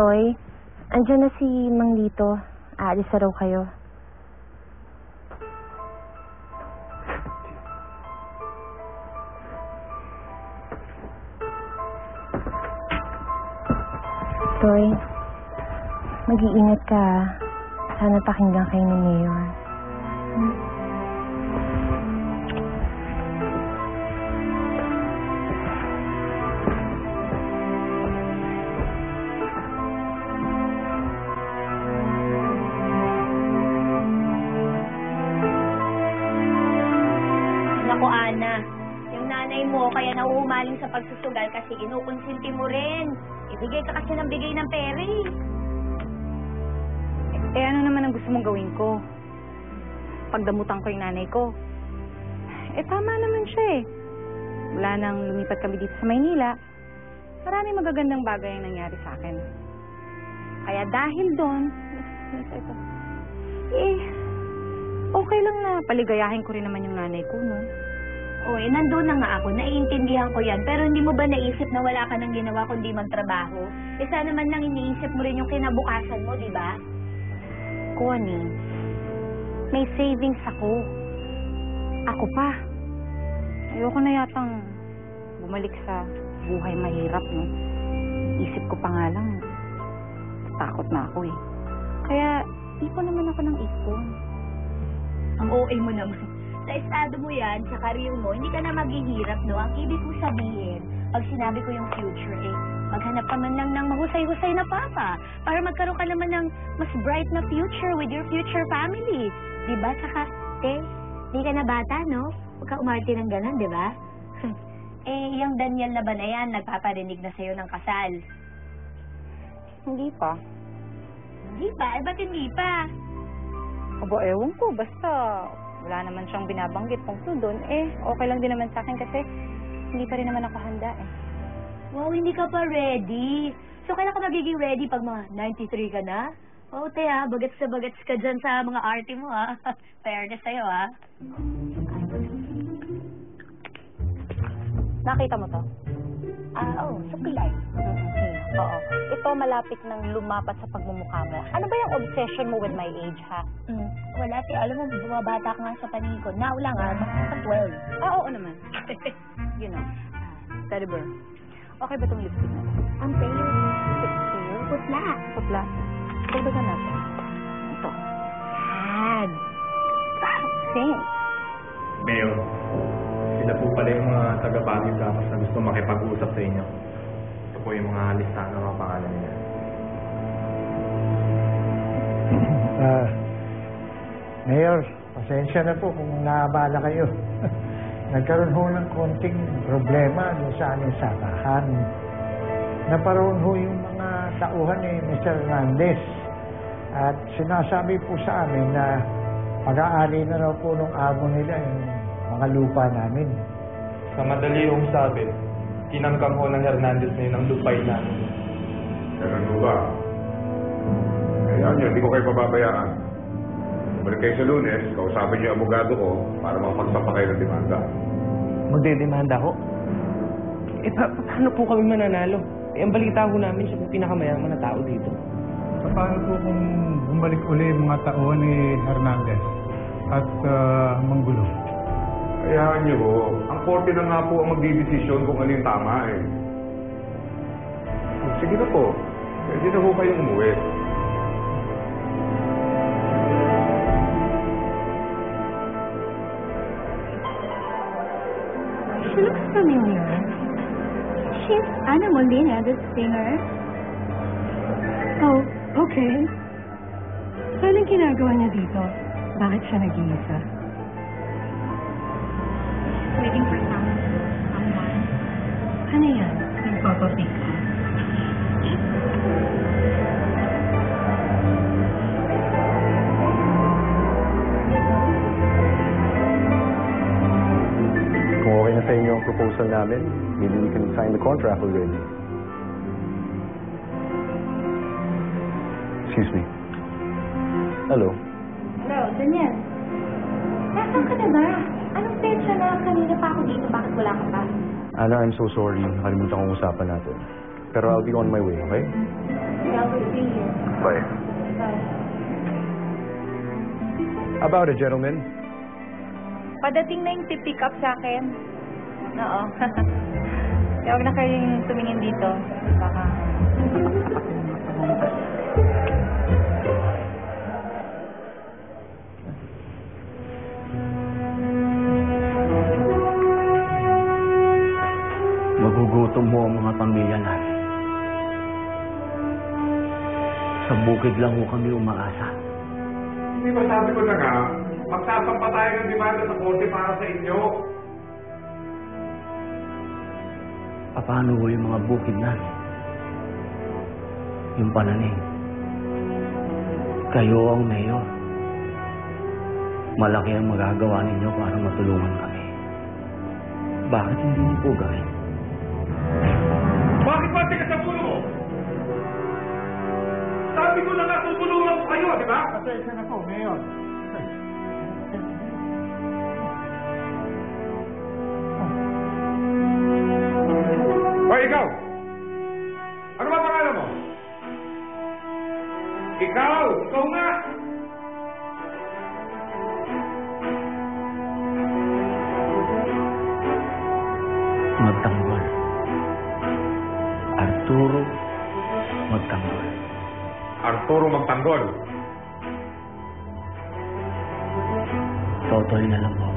Toy, andyan na si Mang Lito. Aalis na raw kayo. Toy, mag-iingat ka. Sana pakinggan kayo ni Mayor. Naku, Ana, yung nanay mo kaya nauumaling sa pagsusugal kasi inukonsinti mo rin. Ibigay ka kasi ng bigay ng pera eh. Ano naman ang gusto mong gawin ko? Pagdamutan ko yung nanay ko. Tama naman siya eh. Wala nang lumipat kami dito sa Maynila. Maraming magagandang bagay ang nangyari sa akin. Kaya dahil doon, okay lang na paligayahin ko rin naman yung nanay ko, no? Nandun na nga ako. Naiintindihan ko yan. Pero hindi mo ba naisip na wala ka nang ginawa kundi magtrabaho? Sana naman nang iniisip mo rin yung kinabukasan mo, di ba? Connie, may savings ako. Ako pa. Ayoko na yatang bumalik sa buhay mahirap, no? Isip ko pa nga lang, takot na ako eh. Kaya, ipon naman ako ng ipon. Ang OA mo naman. Sa estado mo yan, sa career mo, hindi ka na maghihirap, no? Ang ibig ko sabihin, pag sinabi ko yung future, maghanap ka man lang ng mahusay-husay na papa para magkaroon ka naman ng mas bright na future with your future family. Diba? Tsaka, di ka na bata, no? Huwag ka umarte ng ganon, diba? Yung Daniel na ba na yan, nagpaparinig na sa'yo ng kasal? Hindi pa. Hindi pa? Ba't hindi pa? Aba, ewan ko. Basta, wala naman siyang binabanggit tungkol doon. Okay lang din naman sa akin kasi hindi pa rin naman ako handa eh. Wow, hindi ka pa ready. So, kailan ka magiging ready pag mga 93 ka na? Bagets na bagets ka dyan sa mga arte mo, ha? Fairness sa'yo, ha? Nakita mo to? Suklay. Oo. Ito malapit nang lumapat sa pagmumukha mo. Ano ba yung obsession mo with my age, ha? Wala, alam mo, bumabata ka nga sa paningin ko. Now lang, basta 12. Oo naman. You know. Teddy bear. Okay ba itong lipstick na? Ang pale. Putla. Putla. Pagdagan natin. Ito. Ad. Thanks. Mayor, sila po pala yung mga taga-Baguio Damas na gusto makipag-usap sa inyo. Ito po yung mga listahan ng mga pangalan nila. Mayor, pasensya na po kung naabala kayo. Nagkaroon ho ng konting problema doon sa aming sakahan. Naparoon ho yung mga tauhan ni Mr. Hernandez. At sinasabi po sa amin na pag-aari na raw po ng amo nila yung mga lupa namin. Sa madali yung sabi, tinangkang ho ng Hernandez na yun ang lupay namin. Ganun ho ba? Kaya nyo, hindi ko kayo pababayaan. Balik kayo sa Lunes, kausapin niyo yung abogado ko para makapagsampa kayo ng demanda. Magdedemanda ho? Paano po kami mananalo? Ang balita ho namin siya yung pinakamayaman na tao dito. Paano po kung bumalik uli yung mga tauhan ni Hernandez at Manggulo? Hayaan niyo ho, ang korte na nga po ang magdidesisyon kung ano yung tama eh. Sige na po, pwede na ho kayong umuwi. She looks familiar. She's Ana Molina, the singer. Oh, okay. Anong ginagawa niya dito? Bakit siya nag-iisa? Waiting for someone. Ano yan? Nagpapapick ka? Kung okay na sa inyo ang proposal namin, maybe we can sign the contract already. Excuse me. Hello. Hello, Daniel. Nasaan ka na ba? Anong petsa na? Kanina pa ako dito. Bakit wala ka pa? Ana, I'm so sorry. Nakalimutan kong usapan natin. Pero I'll be on my way, okay? Bye. About it, gentlemen. Padating na yung pick up sa akin. Oo. Kaya huwag na kayong tumingin dito. Baka Magugutom mo ang mga pamilya natin. Sa bukid lang ho kami umaasa. Hindi ba sabi ko na nga, magsasampa tayo ng demanda sa korte para sa inyo. Paano ho yung mga bukid natin? Yung pananim. Kayo ang mayor. Malaki ang magagawa ninyo para matulungan kami. Bakit hindi niyo po gawin? Bakit ba tigas sa puno mo? Sabi ko na nga tutulungan ko kayo, di ba? Pasensya na po, Mayor. Hoy, ikaw! Ano ba pangalan mo? Ikaw! Ikaw nga! Magtanggol. Arturo Magtanggol. Arturo Magtanggol. Totoy na lang po.